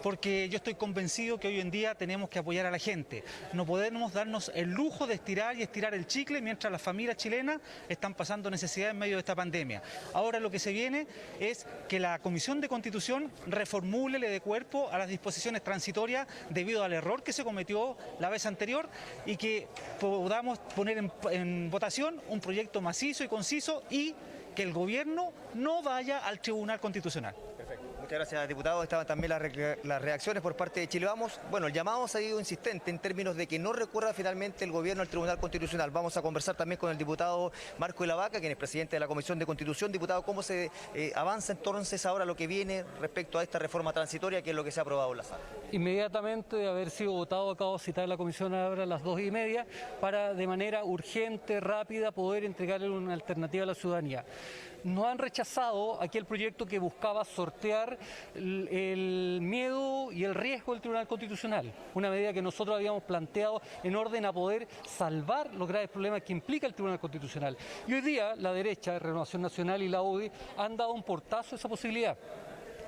porque yo estoy convencido que hoy en día tenemos que apoyar a la gente. No podemos darnos el lujo de estirar y estirar el chicle mientras las familias chilenas están pasando necesidad en medio de esta pandemia. Ahora lo que se viene es que la Comisión de Constitución reformule, le dé cuerpo a las disposiciones transitorias debido al error que se cometió la vez anterior y que podamos poner en votación un proyecto macizo y conciso y que el gobierno no vaya al Tribunal Constitucional. Perfecto. Muchas gracias, diputado. Estaban también las reacciones por parte de Chile Vamos. Bueno, el llamado ha sido insistente en términos de que no recurra finalmente el gobierno al Tribunal Constitucional. Vamos a conversar también con el diputado Marco de la Vaca, quien es presidente de la Comisión de Constitución. Diputado, ¿cómo se avanza entonces ahora lo que viene respecto a esta reforma transitoria, que es lo que se ha aprobado en la sala? Inmediatamente de haber sido votado, acabo de citar a la comisión ahora a las 2:30 para de manera urgente, rápida, poder entregarle una alternativa a la ciudadanía. Nos han rechazado aquel proyecto que buscaba sortear el miedo y el riesgo del Tribunal Constitucional, una medida que nosotros habíamos planteado en orden a poder salvar los graves problemas que implica el Tribunal Constitucional. Y hoy día la derecha, Renovación Nacional y la UDI han dado un portazo a esa posibilidad.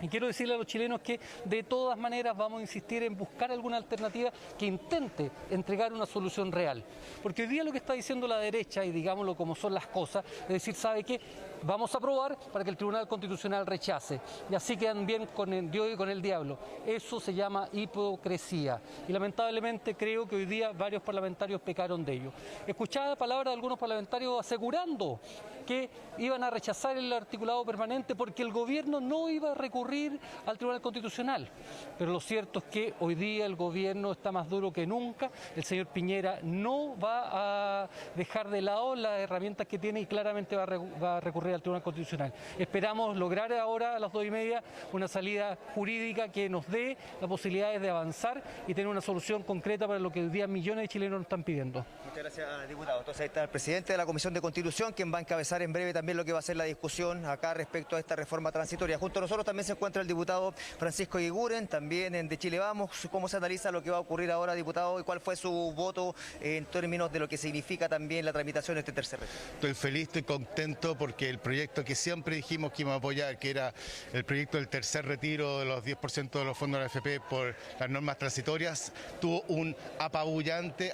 Y quiero decirle a los chilenos que de todas maneras vamos a insistir en buscar alguna alternativa que intente entregar una solución real. Porque hoy día lo que está diciendo la derecha, y digámoslo como son las cosas, es decir, ¿sabe qué? Vamos a aprobar para que el Tribunal Constitucional rechace. Y así quedan bien con el Dios y con el diablo. Eso se llama hipocresía. Y lamentablemente creo que hoy día varios parlamentarios pecaron de ello. Escuchaba palabras de algunos parlamentarios asegurando que iban a rechazar el articulado permanente porque el gobierno no iba a recurrir al Tribunal Constitucional. Pero lo cierto es que hoy día el gobierno está más duro que nunca. El señor Piñera no va a dejar de lado las herramientas que tiene y claramente va a recurrir al Tribunal Constitucional. Esperamos lograr ahora a las 2:30 una salida jurídica que nos dé las posibilidades de avanzar y tener una solución concreta para lo que hoy día millones de chilenos nos están pidiendo. Muchas gracias, diputado. Entonces ahí está el presidente de la Comisión de Constitución, quien va a encabezar en breve también lo que va a ser la discusión acá respecto a esta reforma transitoria. Junto a nosotros también se encuentra el diputado Francisco Eguiguren, también de Chile Vamos. ¿Cómo se analiza lo que va a ocurrir ahora, diputado, y cuál fue su voto en términos de lo que significa también la tramitación de este tercer retiro? Estoy feliz, estoy contento porque el proyecto que siempre dijimos que íbamos a apoyar, que era el proyecto del tercer retiro de los 10% de los fondos de la AFP por las normas transitorias, tuvo un apabullante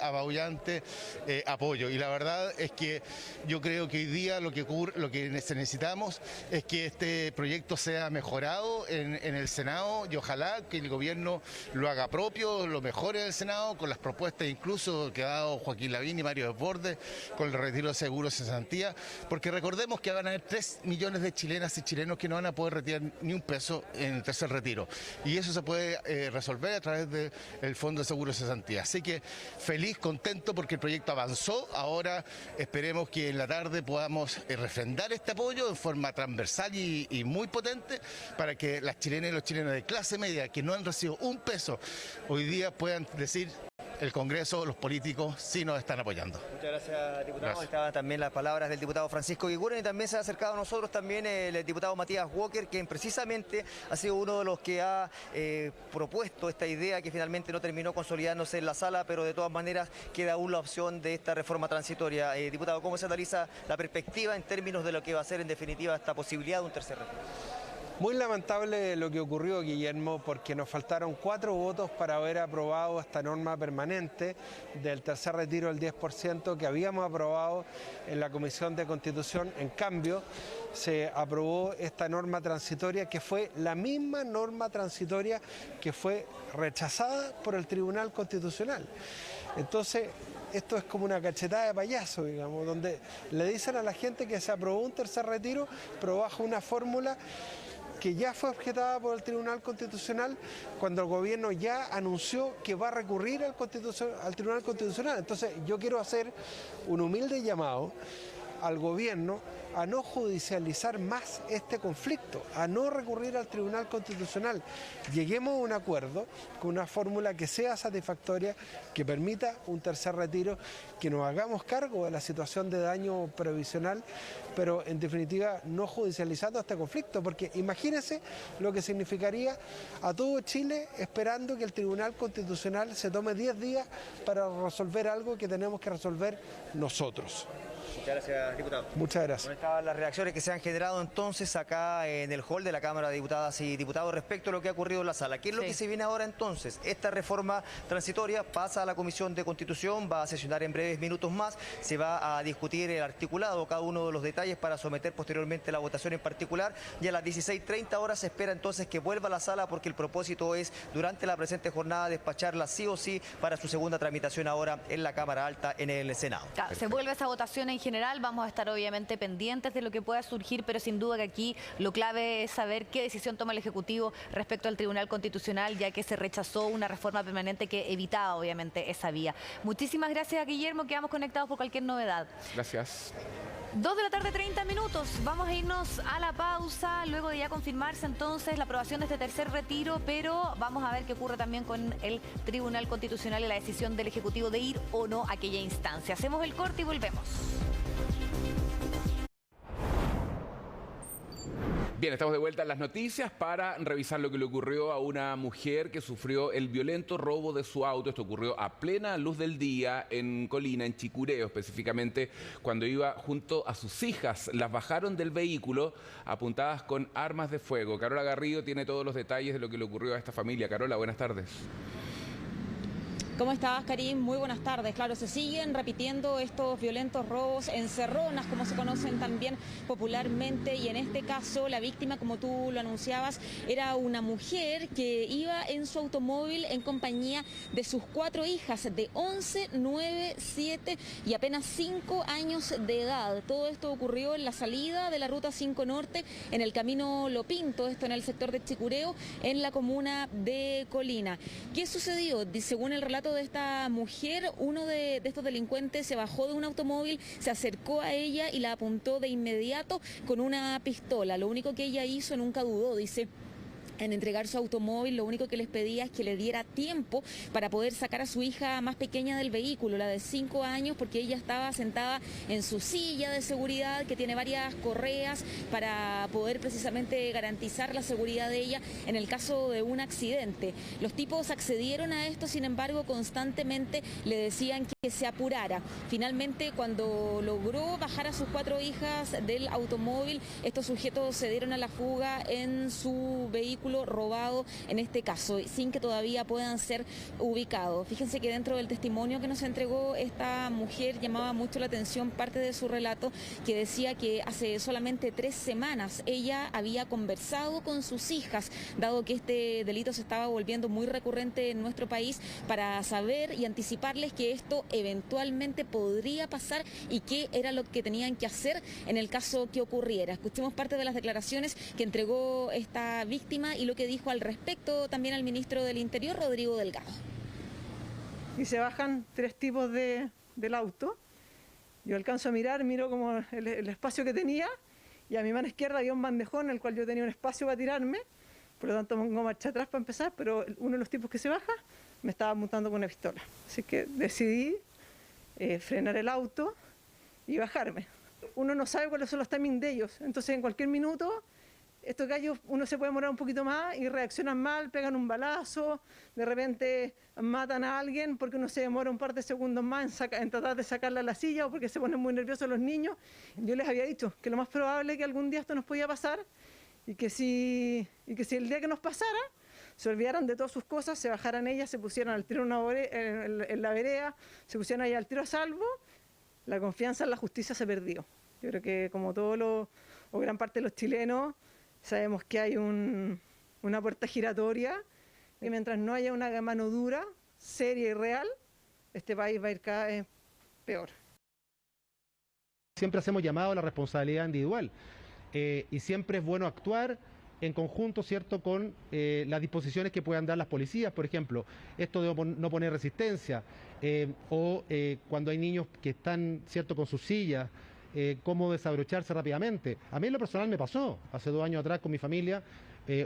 apoyo. Y la verdad es que yo creo que hoy día lo que necesitamos es que este proyecto sea mejorado en el Senado y ojalá que el gobierno lo haga propio, lo mejore en el Senado con las propuestas incluso que ha dado Joaquín Lavín y Mario Desbordes con el retiro de seguros de cesantía, porque recordemos que van a haber 3 millones de chilenas y chilenos que no van a poder retirar ni un peso en el tercer retiro y eso se puede resolver a través del Fondo de Seguros de Cesantía. Así que feliz, contento porque el proyecto avanzó. Ahora esperemos que en la tarde podamos refrendar este apoyo en forma transversal y muy potente para que las chilenas y los chilenos de clase media que no han recibido un peso hoy día puedan decir: el Congreso, los políticos sí nos están apoyando. Muchas gracias, diputado. Estaban también las palabras del diputado Francisco Eguiguren y también se ha acercado a nosotros también el diputado Matías Walker, quien precisamente ha sido uno de los que ha propuesto esta idea que finalmente no terminó consolidándose en la sala, pero de todas maneras queda aún la opción de esta reforma transitoria. Diputado, ¿cómo se analiza la perspectiva en términos de lo que va a ser en definitiva esta posibilidad de un tercer retiro? Muy lamentable lo que ocurrió, Guillermo, porque nos faltaron 4 votos para haber aprobado esta norma permanente del tercer retiro del 10% que habíamos aprobado en la Comisión de Constitución. En cambio, se aprobó esta norma transitoria, que fue la misma norma transitoria que fue rechazada por el Tribunal Constitucional. Entonces, esto es como una cachetada de payaso, digamos, donde le dicen a la gente que se aprobó un tercer retiro, pero bajo una fórmula que ya fue objetada por el Tribunal Constitucional cuando el gobierno ya anunció que va a recurrir al Tribunal Constitucional. Entonces, yo quiero hacer un humilde llamado al gobierno a no judicializar más este conflicto, a no recurrir al Tribunal Constitucional. Lleguemos a un acuerdo con una fórmula que sea satisfactoria, que permita un tercer retiro, que nos hagamos cargo de la situación de daño previsional, pero en definitiva no judicializando este conflicto, porque imagínense lo que significaría a todo Chile esperando que el Tribunal Constitucional se tome 10 días para resolver algo que tenemos que resolver nosotros. Muchas gracias, diputado. Muchas gracias. Bueno, estaban las reacciones que se han generado entonces acá en el hall de la Cámara de Diputadas y Diputados respecto a lo que ha ocurrido en la sala. ¿Qué es lo que se viene ahora entonces? Esta reforma transitoria pasa a la Comisión de Constitución, va a sesionar en breves minutos más, se va a discutir el articulado, cada uno de los detalles para someter posteriormente la votación en particular, y a las 16:30 horas se espera entonces que vuelva a la sala porque el propósito es durante la presente jornada despacharla sí o sí para su segunda tramitación ahora en la Cámara Alta en el Senado. Claro, se vuelve esa votación en general, vamos a estar obviamente pendientes de lo que pueda surgir, pero sin duda que aquí lo clave es saber qué decisión toma el Ejecutivo respecto al Tribunal Constitucional, ya que se rechazó una reforma permanente que evitaba obviamente esa vía. Muchísimas gracias, Guillermo, quedamos conectados por cualquier novedad. Gracias. 2 de la tarde, 30 minutos. Vamos a irnos a la pausa, luego de ya confirmarse entonces la aprobación de este tercer retiro, pero vamos a ver qué ocurre también con el Tribunal Constitucional y la decisión del Ejecutivo de ir o no a aquella instancia. Hacemos el corte y volvemos. Bien, estamos de vuelta en las noticias para revisar lo que le ocurrió a una mujer que sufrió el violento robo de su auto. Esto ocurrió a plena luz del día en Colina, en Chicureo específicamente, cuando iba junto a sus hijas. Las bajaron del vehículo apuntadas con armas de fuego. Carola Garrido tiene todos los detalles de lo que le ocurrió a esta familia. Carola, buenas tardes. ¿Cómo estás, Karim? Muy buenas tardes. Claro, se siguen repitiendo estos violentos robos, encerronas, como se conocen también popularmente, y en este caso la víctima, como tú lo anunciabas, era una mujer que iba en su automóvil en compañía de sus 4 hijas de 11, 9, 7 y apenas 5 años de edad. Todo esto ocurrió en la salida de la Ruta 5 Norte, en el camino Lo Pinto, esto en el sector de Chicureo, en la comuna de Colina. ¿Qué sucedió? Según el relato de esta mujer, uno de estos delincuentes se bajó de un automóvil, se acercó a ella y la apuntó de inmediato con una pistola. Lo único que ella hizo, nunca dudó, dice, en entregar su automóvil. Lo único que les pedía es que le diera tiempo para poder sacar a su hija más pequeña del vehículo, la de 5 años, porque ella estaba sentada en su silla de seguridad, que tiene varias correas para poder precisamente garantizar la seguridad de ella en el caso de un accidente. Los tipos accedieron a esto, sin embargo, constantemente le decían que se apurara. Finalmente, cuando logró bajar a sus 4 hijas del automóvil, estos sujetos se dieron a la fuga en su vehículo robado, en este caso, sin que todavía puedan ser ubicados. Fíjense que dentro del testimonio que nos entregó esta mujer llamaba mucho la atención parte de su relato, que decía que hace solamente 3 semanas ella había conversado con sus hijas, dado que este delito se estaba volviendo muy recurrente en nuestro país, para saber y anticiparles que esto eventualmente podría pasar y qué era lo que tenían que hacer en el caso que ocurriera. Escuchemos parte de las declaraciones que entregó esta víctima y lo que dijo al respecto también al ministro del Interior, Rodrigo Delgado. Y se bajan 3 tipos del auto. Yo alcanzo a mirar, miro como el espacio que tenía, y a mi mano izquierda había un bandejón en el cual yo tenía un espacio para tirarme, por lo tanto pongo marcha atrás para empezar, pero uno de los tipos que se baja me estaba apuntando con una pistola. Así que decidí frenar el auto y bajarme. Uno no sabe cuáles son los timings de ellos, entonces en cualquier minuto estos gallos, uno se puede demorar un poquito más y reaccionan mal, pegan un balazo, de repente matan a alguien porque uno se demora un par de segundos más en tratar de sacarla a la silla, o porque se ponen muy nerviosos los niños. Yo les había dicho que lo más probable es que algún día esto nos podía pasar y que si el día que nos pasara, se olvidaran de todas sus cosas, se bajaran ellas, se pusieran al tiro en la vereda, se pusieran ahí al tiro a salvo, la confianza en la justicia se perdió. Yo creo que como o gran parte de los chilenos, sabemos que hay una puerta giratoria y mientras no haya una mano dura, seria y real, este país va a ir cada vez peor. Siempre hacemos llamado a la responsabilidad individual y siempre es bueno actuar en conjunto, ¿cierto?, con las disposiciones que puedan dar las policías, por ejemplo, esto de no poner resistencia, o cuando hay niños que están, ¿cierto?, con sus sillas, cómo desabrocharse rápidamente. A mí en lo personal me pasó, hace 2 años atrás con mi familia,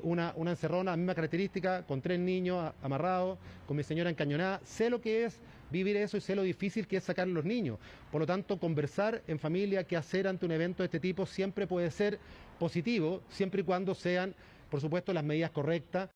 una encerrona, misma característica, con 3 niños amarrados, con mi señora encañonada. Sé lo que es vivir eso y sé lo difícil que es sacar a los niños. Por lo tanto, conversar en familia, qué hacer ante un evento de este tipo, siempre puede ser positivo, siempre y cuando sean, por supuesto, las medidas correctas.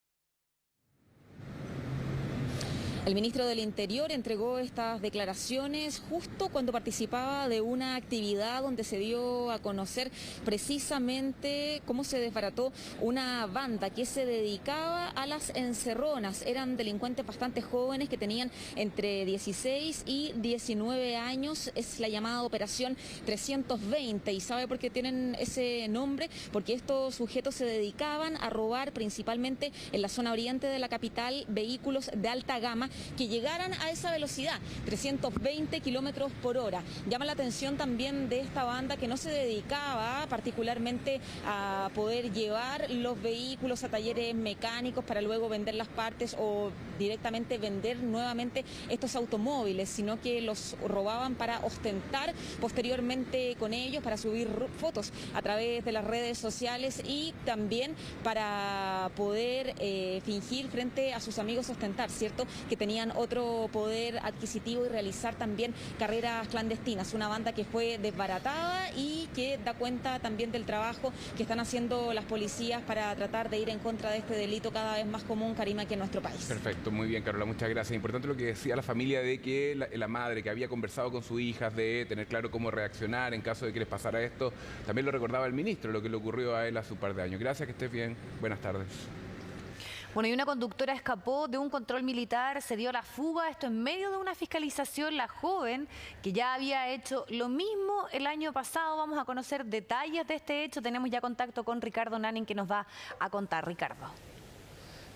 El ministro del Interior entregó estas declaraciones justo cuando participaba de una actividad donde se dio a conocer precisamente cómo se desbarató una banda que se dedicaba a las encerronas. Eran delincuentes bastante jóvenes que tenían entre 16 y 19 años. Es la llamada Operación 320. ¿Y sabe por qué tienen ese nombre? Porque estos sujetos se dedicaban a robar principalmente en la zona oriente de la capital vehículos de alta gama que llegaran a esa velocidad, 320 kilómetros por hora. Llama la atención también de esta banda que no se dedicaba particularmente a poder llevar los vehículos a talleres mecánicos para luego vender las partes o directamente vender nuevamente estos automóviles, sino que los robaban para ostentar posteriormente con ellos, para subir fotos a través de las redes sociales y también para poder fingir frente a sus amigos ostentar, ¿cierto?, que tenían otro poder adquisitivo y realizar también carreras clandestinas. Una banda que fue desbaratada y que da cuenta también del trabajo que están haciendo las policías para tratar de ir en contra de este delito cada vez más común, Karima, aquí en nuestro país. Perfecto, muy bien, Carola, muchas gracias. Importante lo que decía la familia de que la madre que había conversado con sus hijas de tener claro cómo reaccionar en caso de que les pasara esto. También lo recordaba el ministro, lo que le ocurrió a él hace un par de años. Gracias, que estés bien. Buenas tardes. Bueno, y una conductora escapó de un control militar, se dio a la fuga, esto en medio de una fiscalización. La joven, que ya había hecho lo mismo el año pasado. Vamos a conocer detalles de este hecho. Tenemos ya contacto con Ricardo Nanin, que nos va a contar. Ricardo.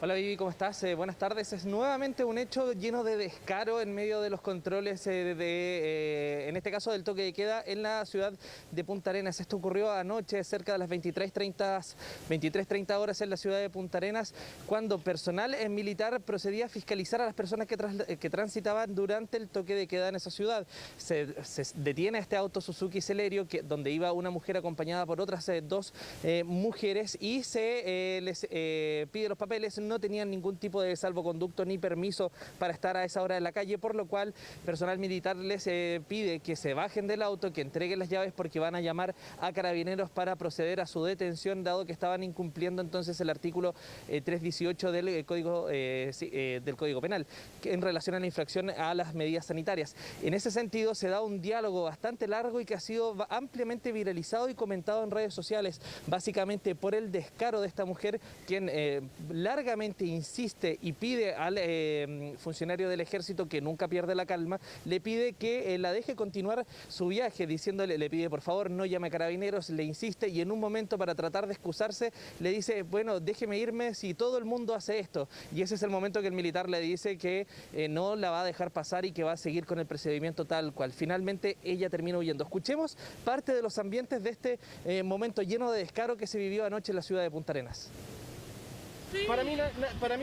Hola Vivi, ¿cómo estás? Buenas tardes. Es nuevamente un hecho lleno de descaro en medio de los controles en este caso del toque de queda en la ciudad de Punta Arenas. Esto ocurrió anoche cerca de las 23:30 horas en la ciudad de Punta Arenas, cuando personal militar procedía a fiscalizar a las personas que transitaban durante el toque de queda en esa ciudad. Se detiene este auto Suzuki Celerio, donde iba una mujer acompañada por otras 2 mujeres, y se les pide los papeles. No tenían ningún tipo de salvoconducto ni permiso para estar a esa hora en la calle, por lo cual personal militar les pide que se bajen del auto, que entreguen las llaves, porque van a llamar a carabineros para proceder a su detención, dado que estaban incumpliendo entonces el artículo 318 del Código Penal en relación a la infracción a las medidas sanitarias. En ese sentido se da un diálogo bastante largo y que ha sido ampliamente viralizado y comentado en redes sociales, básicamente por el descaro de esta mujer, quien largamente insiste y pide al funcionario del ejército, que nunca pierde la calma, le pide que la deje continuar su viaje, diciéndole, le pide por favor no llame a carabineros, le insiste, y en un momento, para tratar de excusarse, le dice, bueno, déjeme irme si todo el mundo hace esto. Y ese es el momento que el militar le dice que no la va a dejar pasar y que va a seguir con el procedimiento tal cual. Finalmente ella termina huyendo. Escuchemos parte de los ambientes de este momento lleno de descaro que se vivió anoche en la ciudad de Punta Arenas. Sí. Para mí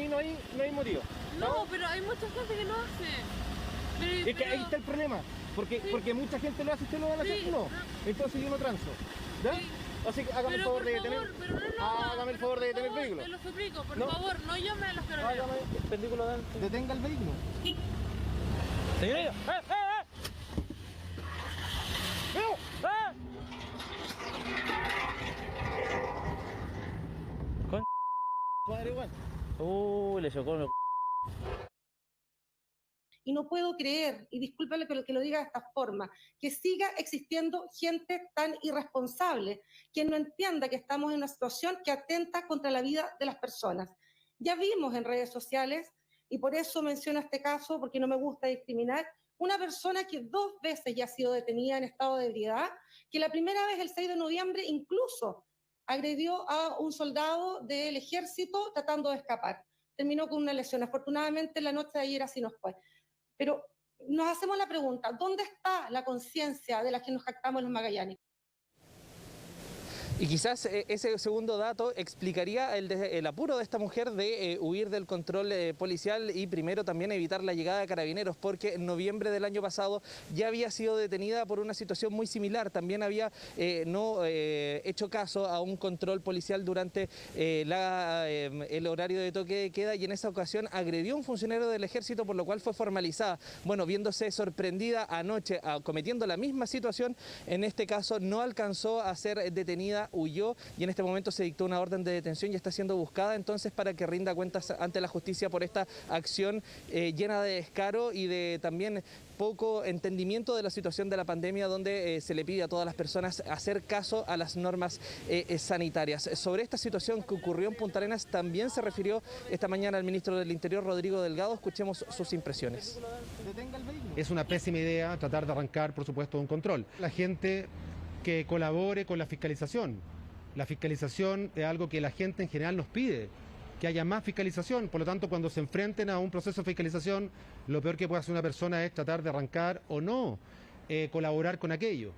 no hay motivo. No, pero hay mucha gente que lo hace. Es que ahí está el problema. Porque mucha gente lo hace, ¿usted lo van a hacer? No. Entonces yo no transo. ¿Ya? Sí. Así que hágame el favor de detener. Hágame el favor de detener el vehículo. Te lo suplico, por favor, no llame a los carabineros. Hágame el vehículo, detenga el vehículo. Señorita. Padre igual. Le chocó. y no puedo creer, y discúlpale que lo diga de esta forma, que siga existiendo gente tan irresponsable, que no entienda que estamos en una situación que atenta contra la vida de las personas. Ya vimos en redes sociales, y por eso menciono este caso, porque no me gusta discriminar, una persona que 2 veces ya ha sido detenida en estado de ebriedad, que la primera vez, el 6 de noviembre, incluso agredió a un soldado del ejército tratando de escapar. Terminó con una lesión. Afortunadamente, la noche de ayer así nos fue. Pero nos hacemos la pregunta, ¿dónde está la conciencia de la que nos jactamos los magallánicos? Y quizás ese segundo dato explicaría el apuro de esta mujer de huir del control policial y primero también evitar la llegada de carabineros, porque en noviembre del año pasado ya había sido detenida por una situación muy similar. También había no hecho caso a un control policial durante el horario de toque de queda y en esa ocasión agredió a un funcionario del ejército, por lo cual fue formalizada. Bueno, viéndose sorprendida anoche cometiendo la misma situación, en este caso no alcanzó a ser detenida, huyó y en este momento se dictó una orden de detención y está siendo buscada entonces para que rinda cuentas ante la justicia por esta acción llena de descaro y de también poco entendimiento de la situación de la pandemia, donde se le pide a todas las personas hacer caso a las normas sanitarias. Sobre esta situación que ocurrió en Punta Arenas también se refirió esta mañana el ministro del Interior, Rodrigo Delgado. Escuchemos sus impresiones. Es una pésima idea tratar de arrancar, por supuesto, un control. La gente que colabore con la fiscalización. La fiscalización es algo que la gente en general nos pide, que haya más fiscalización. Por lo tanto, cuando se enfrenten a un proceso de fiscalización, lo peor que puede hacer una persona es tratar de arrancar o no colaborar con aquello.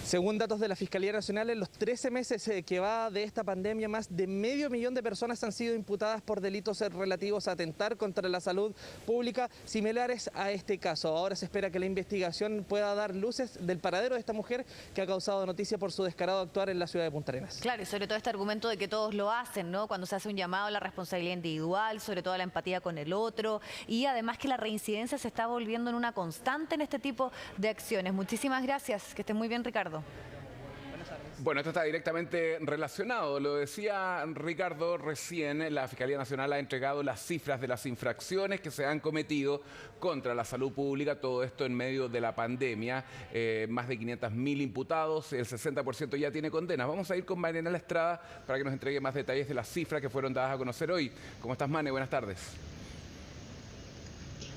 Según datos de la Fiscalía Nacional, en los 13 meses que va de esta pandemia, más de 500.000 de personas han sido imputadas por delitos relativos a atentar contra la salud pública, similares a este caso. Ahora se espera que la investigación pueda dar luces del paradero de esta mujer que ha causado noticia por su descarado actuar en la ciudad de Punta Arenas. Claro, y sobre todo este argumento de que todos lo hacen, ¿no? Cuando se hace un llamado a la responsabilidad individual, sobre todo a la empatía con el otro, y además que la reincidencia se está volviendo en una constante en este tipo de acciones. Muchísimas gracias, que estén muy bien, Ricardo. Bueno, esto está directamente relacionado. Lo decía Ricardo recién, la Fiscalía Nacional ha entregado las cifras de las infracciones que se han cometido contra la salud pública, todo esto en medio de la pandemia. Más de 500.000 imputados, el 60% ya tiene condenas. Vamos a ir con Marianela Estrada para que nos entregue más detalles de las cifras que fueron dadas a conocer hoy. ¿Cómo estás, Mane? Buenas tardes.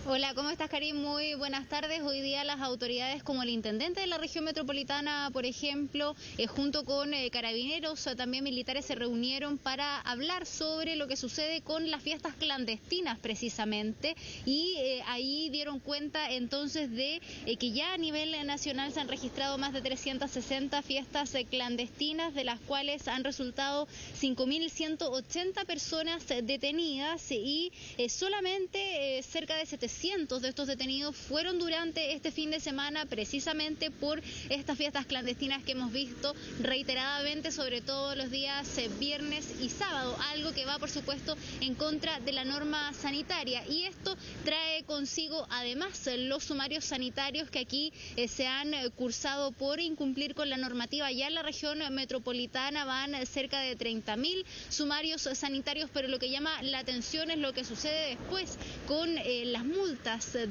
Hola, ¿cómo estás, Karim? Muy buenas tardes. Hoy día las autoridades como el intendente de la región metropolitana, por ejemplo, junto con carabineros, también militares, se reunieron para hablar sobre lo que sucede con las fiestas clandestinas precisamente y ahí dieron cuenta entonces de que ya a nivel nacional se han registrado más de 360 fiestas clandestinas, de las cuales han resultado 5.180 personas detenidas y solamente cerca de 700 de estos detenidos fueron durante este fin de semana precisamente por estas fiestas clandestinas que hemos visto reiteradamente, sobre todo los días viernes y sábado, algo que va por supuesto en contra de la norma sanitaria, y esto trae consigo además los sumarios sanitarios que aquí se han cursado por incumplir con la normativa. Ya en la región metropolitana van cerca de 30.000 sumarios sanitarios, pero lo que llama la atención es lo que sucede después con las multas,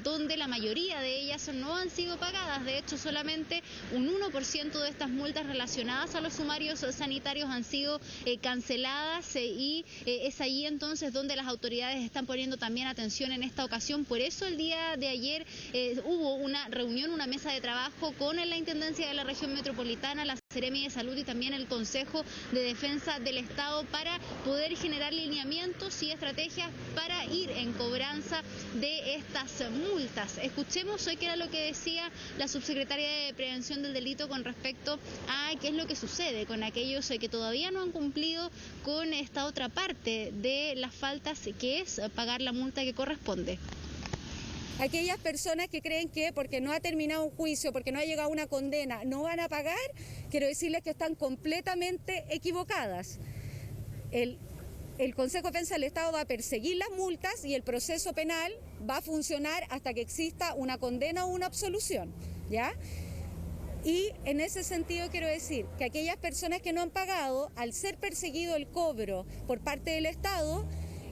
donde la mayoría de ellas no han sido pagadas. De hecho, solamente un 1% de estas multas relacionadas a los sumarios sanitarios han sido canceladas y es ahí entonces donde las autoridades están poniendo también atención en esta ocasión. Por eso el día de ayer hubo una reunión, una mesa de trabajo con la Intendencia de la Región Metropolitana, la Seremi de Salud y también el Consejo de Defensa del Estado para poder generar lineamientos y estrategias para ir en cobranza de estas multas. Escuchemos hoy qué era lo que decía la subsecretaria de Prevención del Delito con respecto a qué es lo que sucede con aquellos que todavía no han cumplido con esta otra parte de las faltas, que es pagar la multa que corresponde. Aquellas personas que creen que porque no ha terminado un juicio, porque no ha llegado una condena, no van a pagar, quiero decirles que están completamente equivocadas. El Consejo de Defensa del Estado va a perseguir las multas y el proceso penal va a funcionar hasta que exista una condena o una absolución, ¿ya? Y en ese sentido quiero decir que aquellas personas que no han pagado, al ser perseguido el cobro por parte del Estado,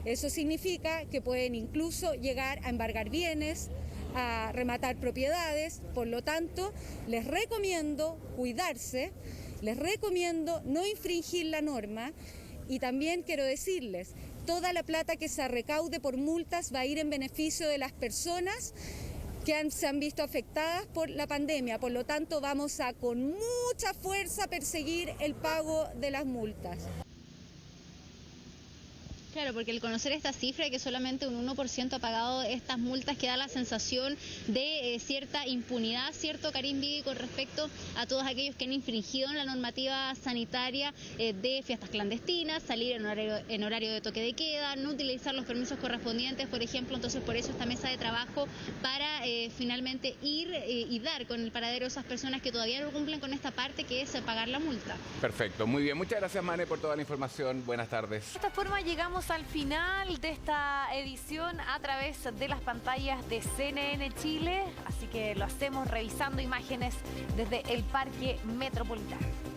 Eso significa que pueden incluso llegar a embargar bienes, a rematar propiedades. Por lo tanto, les recomiendo cuidarse, les recomiendo no infringir la norma y también quiero decirles, toda la plata que se recaude por multas va a ir en beneficio de las personas que se han visto afectadas por la pandemia. Por lo tanto, vamos a con mucha fuerza perseguir el pago de las multas. Claro, porque el conocer esta cifra, que solamente un 1% ha pagado estas multas, que da la sensación de cierta impunidad, ¿cierto, Karim Bibi, con respecto a todos aquellos que han infringido en la normativa sanitaria de fiestas clandestinas, salir en horario de toque de queda, no utilizar los permisos correspondientes, por ejemplo? Entonces, por eso esta mesa de trabajo para finalmente ir y dar con el paradero a esas personas que todavía no cumplen con esta parte, que es pagar la multa. Perfecto, muy bien. Muchas gracias, Mane, por toda la información. Buenas tardes. De esta forma llegamos al final de esta edición a través de las pantallas de CNN Chile, así que lo hacemos revisando imágenes desde el Parque Metropolitano.